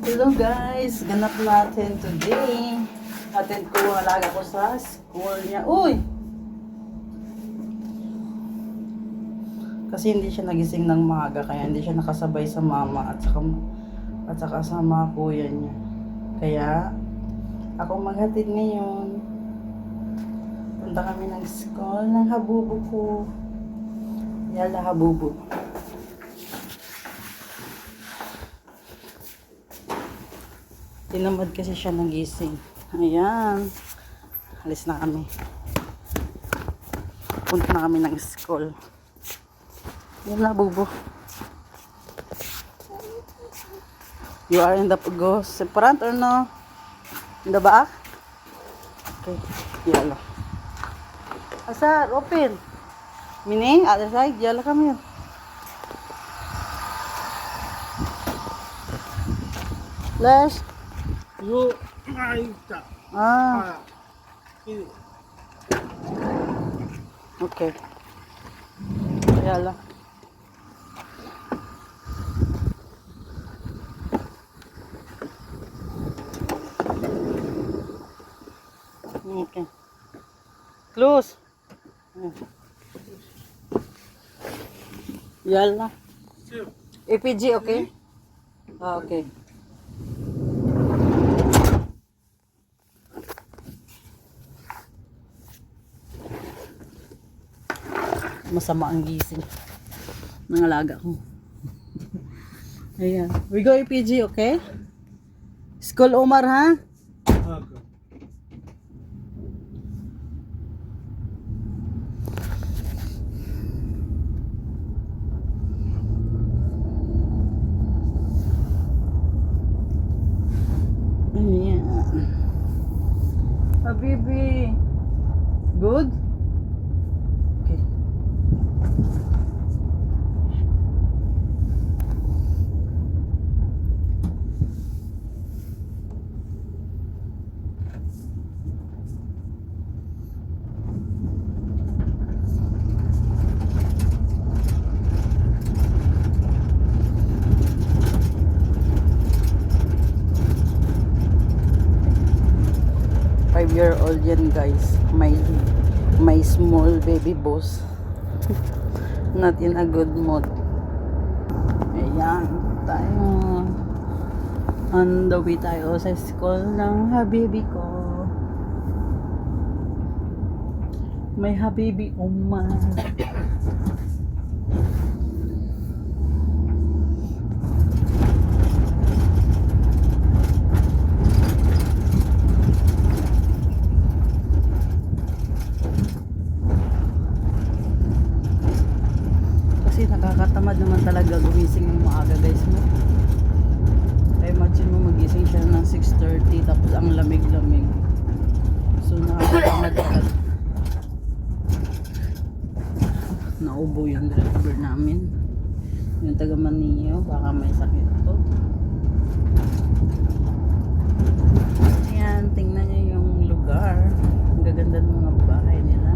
Hello guys, ganap natin today. Attend ko ang alaga ko sa school niya. Uy! Kasi hindi siya nagising ng maaga, kaya hindi siya nakasabay sa mama at saka sa mga kuya niya. Kaya ako maghatid ngayon. Punta kami ng school ng habubo ko. Yala habubo. Tinamad kasi siya ng gising. Ayan. Alis na kami. Punta na kami ng school. Yala bubo. You are in the go front or no? In the back? Okay. Yala. Asar, open. Mini, other side. Yala kami yun. Lash. Yo, ahí está. Ah, Sí. okay. Yala. Okay. Close. Yala. Sí. APG, okay? Ah, okay. Masama ang gising ng alaga ko. Ayan. We go APG, okay? School Omar, ha? Okay. Ayan. Habibi. Good? Okay. Five-year-old yan guys. My small baby boss. Not in a good mood. Ayan. Tayo. On the way tayo sa school ng habibi ko. May habibi umma. Kasi nakakatamad naman talaga gumising ng maaga guys mo. Imagine mo magising siya ng 6:30 tapos ang lamig-lamig. So nakakatamad talaga. Naubo yung driver namin. Yung taga Manillo, baka may sakit to. Ayan, tingnan niyo yung lugar. Ang gaganda ng mga bahay nila.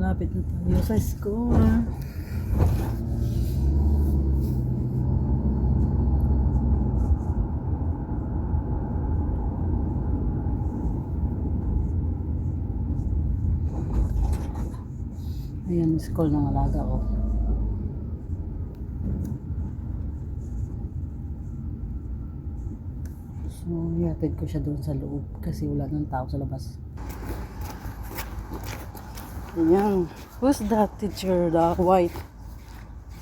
Malapit na tayo sa school. Ayan, school ng alaga ko. So, ihatid ko siya doon sa loob kasi wala nang tao sa labas. Ayan. Who's that teacher? The white.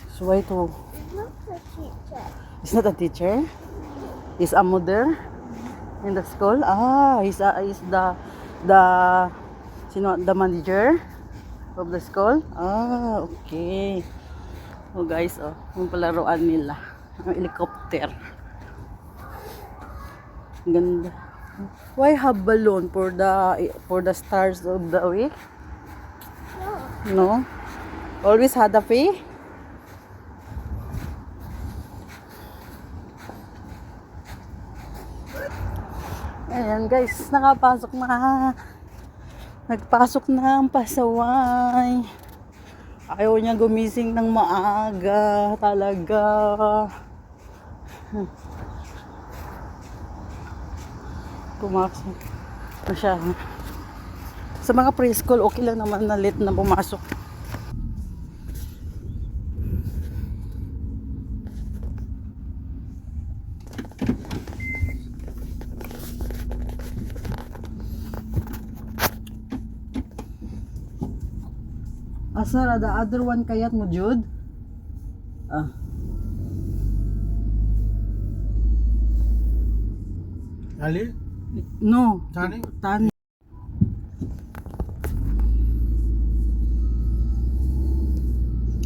It's white. Oh. Not the teacher. It's not a teacher? He's a mother in the school? Ah, he's the manager of the school? Ah, okay. Oh guys, oh, yung palaruan nila. Ang helicopter. Ganda. Why have balloon for the stars of the week? No. Always had a fee? Ayan guys, nakapasok na. Nagpasok na ang pasaway. Ayaw niya gumising ng maaga talaga. Pumasok na siya. Sa mga preschool, okay lang naman na late na pumasok. Asa the other one kayat mo, Jude? Ah. Ali? No. Tani? Tani.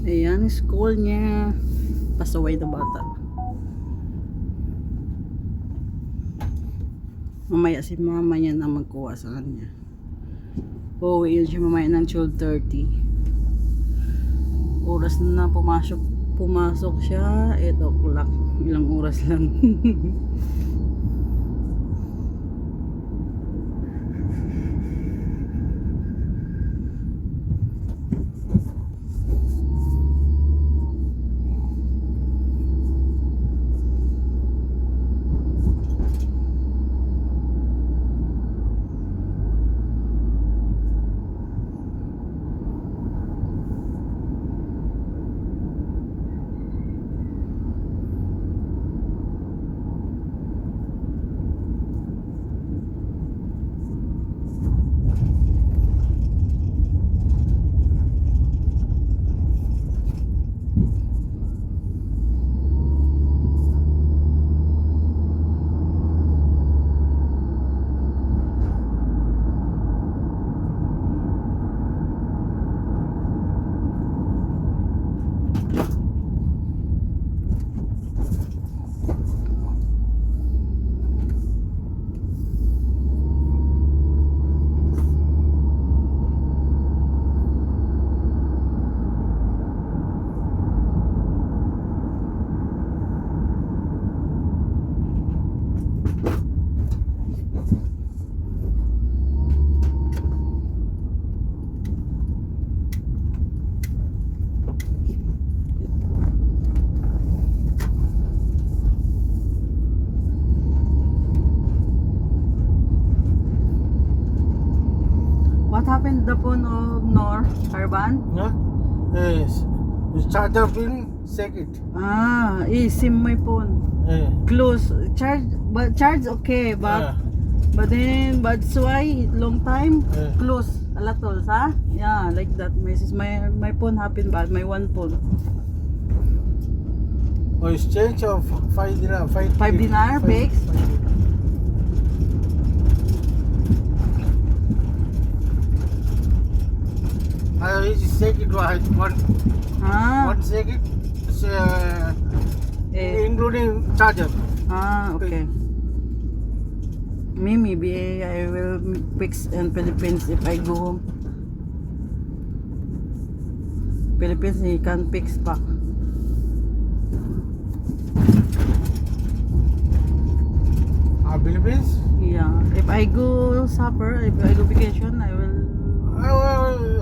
Ayan, school niya. Pasaway na bata. Mamaya si mama niya na magkuha sa kanya. Uuwi yun siya mamaya ng 12:30. Oras na pumasok siya. 8 o'clock. Ilang oras lang. What happened to the phone of Nor? Arban? Huh? Yes. You charge up in second. Ah, SIM my phone. Close. Charge okay, Yeah. but that's why long time Yeah. close. Alatol, ha? Yeah, like that. My phone happened bad. My one phone. Oh, it's change of 5 dinar. 5 dinar, bakes? It's second one Ah, 1 second. It's, including charger. okay. Maybe I will fix in Philippines if I go home. Philippines, you can fix pa. Philippines? Yeah. If I go supper, if I go vacation, I will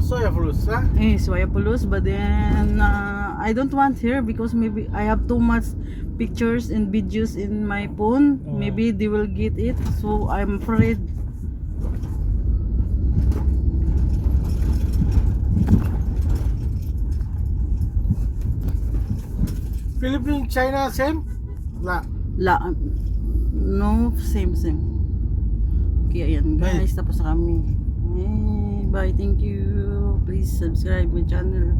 Soya fruits, huh? Soya Pulus, but then I don't want here because maybe I have too much pictures and videos in my phone. Maybe they will get it, so I'm afraid. Philippines, China, same? La. No, same. Kaya yan guys, tapos na kami. Bye, thank you. Please subscribe my channel.